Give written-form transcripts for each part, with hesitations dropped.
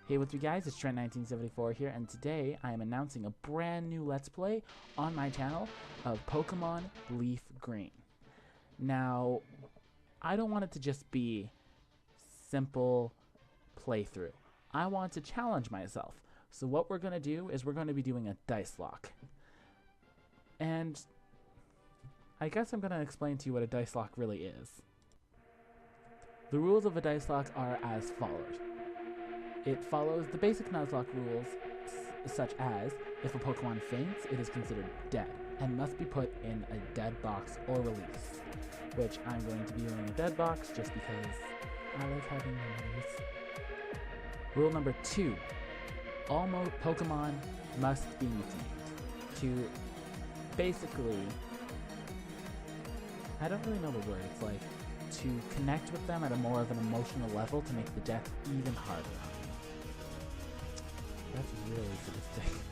Hey, what's up guys, it's Trent1974 here, and today I am announcing a brand new Let's Play on my channel of Pokemon Leaf Green. Now, I don't want it to just be simple playthrough. I want to challenge myself. So what we're going to do is we're going to be doing a Dicelocke. And I guess I'm going to explain to you what a Dicelocke really is. The rules of a Dicelocke are as follows. It follows the basic Nuzlocke rules, such as, if a Pokemon faints, it is considered dead, and must be put in a dead box or release, which I'm going to be doing a dead box just because I like having memories. Rule number 2, all Pokemon must be nicknamed. To basically, I don't really know the word, it's like, to connect with them at a more of an emotional level to make the death even harder. That's really sadistic.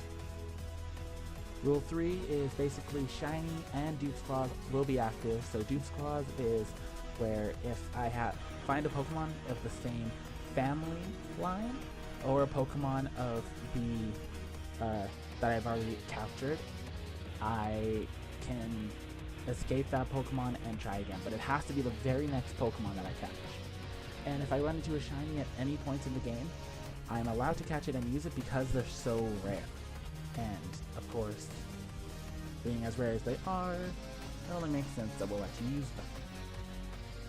Rule 3 is basically Shiny and Dupes Clause will be active. So Dupes Clause is where if I find a Pokemon of the same family line or a Pokemon of the that I've already captured, I can escape that Pokemon and try again. But it has to be the very next Pokemon that I catch. And if I run into a Shiny at any point in the game, I'm allowed to catch it and use it because they're so rare. And, of course, being as rare as they are, it only makes sense that we'll let you use them.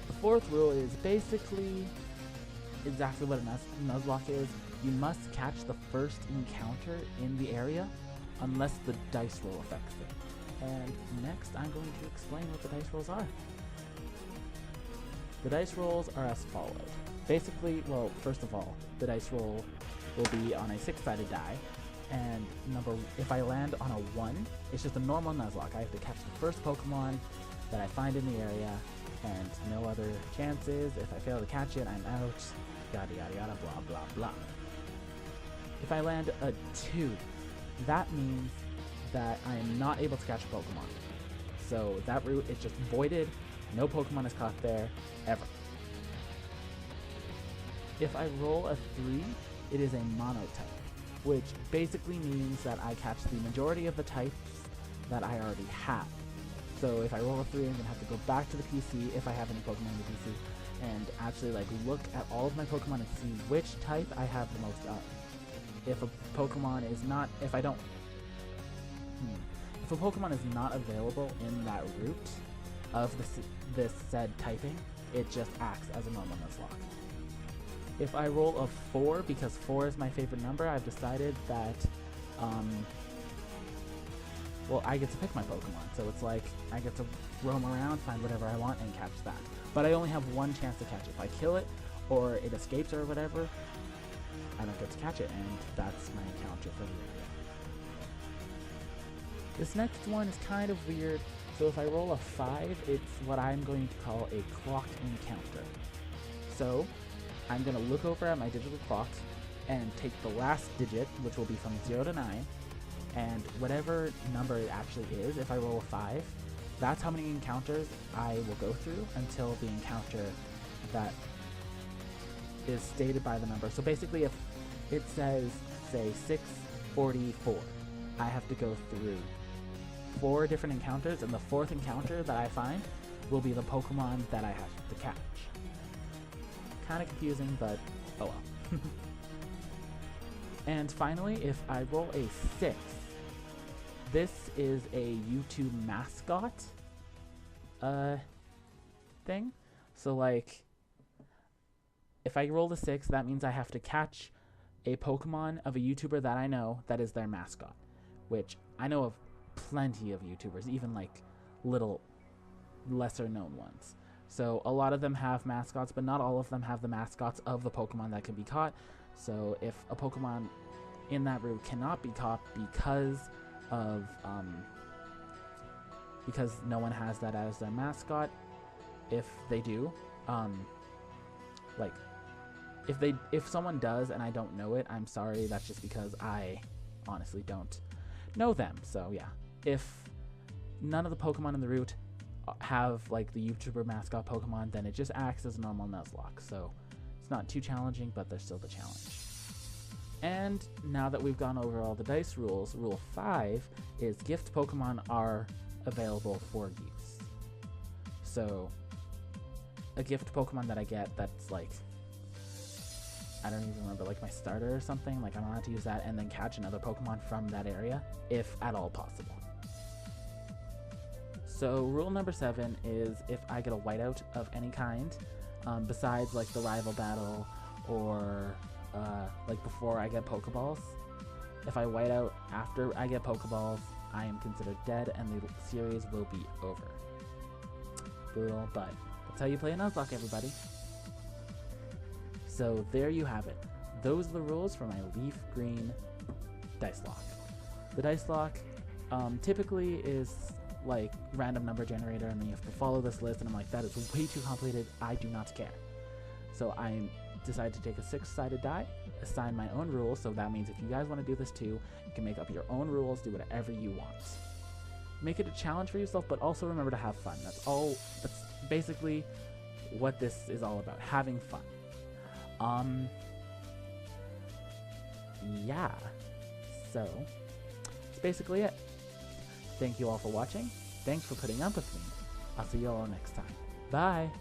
The fourth rule is basically exactly what a Nuzlocke is. You must catch the first encounter in the area unless the dice roll affects it. And next, I'm going to explain what the dice rolls are. The dice rolls are as follows. Basically, well, first of all, the dice roll will be on a 6-sided die, and if I land on a 1, it's just a normal Nuzlocke. I have to catch the first Pokemon that I find in the area, and no other chances. If I fail to catch it, I'm out, yada yada yada, blah blah blah. If I land a 2, that means that I am not able to catch a Pokemon. So that route is just voided, no Pokemon is caught there, ever. If I roll a 3, it is a Monotype, which basically means that I catch the majority of the types that I already have. So if I roll a 3, I'm going to have to go back to the PC, if I have any Pokemon in the PC, and actually look at all of my Pokemon and see which type I have the most of. If a Pokemon is not, if a Pokemon is not available in that route of this said typing, it just acts as a normal Nuzlocke. If I roll a 4, because 4 is my favorite number, I've decided that, well, I get to pick my Pokemon. So it's like, I get to roam around, find whatever I want, and catch that. But I only have one chance to catch it. If I kill it, or it escapes or whatever, I don't get to catch it, and that's my encounter for the area. This next one is kind of weird. So if I roll a 5, it's what I'm going to call a clock encounter. So I'm going to look over at my digital clock and take the last digit, which will be from 0 to 9, and whatever number it actually is, if I roll a 5, that's how many encounters I will go through until the encounter that is stated by the number. So basically, if it says, say, 644, I have to go through 4 different encounters, and the 4th encounter that I find will be the Pokemon that I have to catch. Kind of confusing, but oh well. And finally, if I roll a 6, this is a Youtuber Mascot thing. So if I roll a 6, that means I have to catch a Pokemon of a YouTuber that I know that is their mascot, which I know of plenty of YouTubers, even little lesser known ones. So a lot of them have mascots, but not all of them have the mascots of the Pokemon that can be caught. So if a Pokemon in that route cannot be caught because no one has that as their mascot, if they do, if someone does and I don't know it, I'm sorry, that's just because I honestly don't know them. So yeah, if none of the Pokemon in the route have the YouTuber Mascot Pokemon, then it just acts as a normal Nuzlocke. So it's not too challenging, but there's still the challenge. And now that we've gone over all the dice rules, rule 5 is gift Pokemon are available for use. So a gift Pokemon that I get that's like, I don't even remember, like my starter or something, like I'm allowed to use that and then catch another Pokemon from that area, if at all possible. So rule number 7 is if I get a Whiteout of any kind, besides like the rival battle or like before I get Pokeballs, if I white out after I get Pokeballs, I am considered dead and the series will be over. Brutal, but that's how you play a Nuzlocke, everybody. So there you have it. Those are the rules for my leaf green Dicelocke. The Dicelocke typically is like random number generator, and then you have to follow this list, and I'm like, that is way too complicated. I do not care. So I decided to take a 6-sided die, assign my own rules, so that means if you guys want to do this too, you can make up your own rules, do whatever you want. Make it a challenge for yourself, but also remember to have fun. That's basically what this is all about, having fun. Yeah, so that's basically it. Thank you all for watching. Thanks for putting up with me. I'll see you all next time. Bye!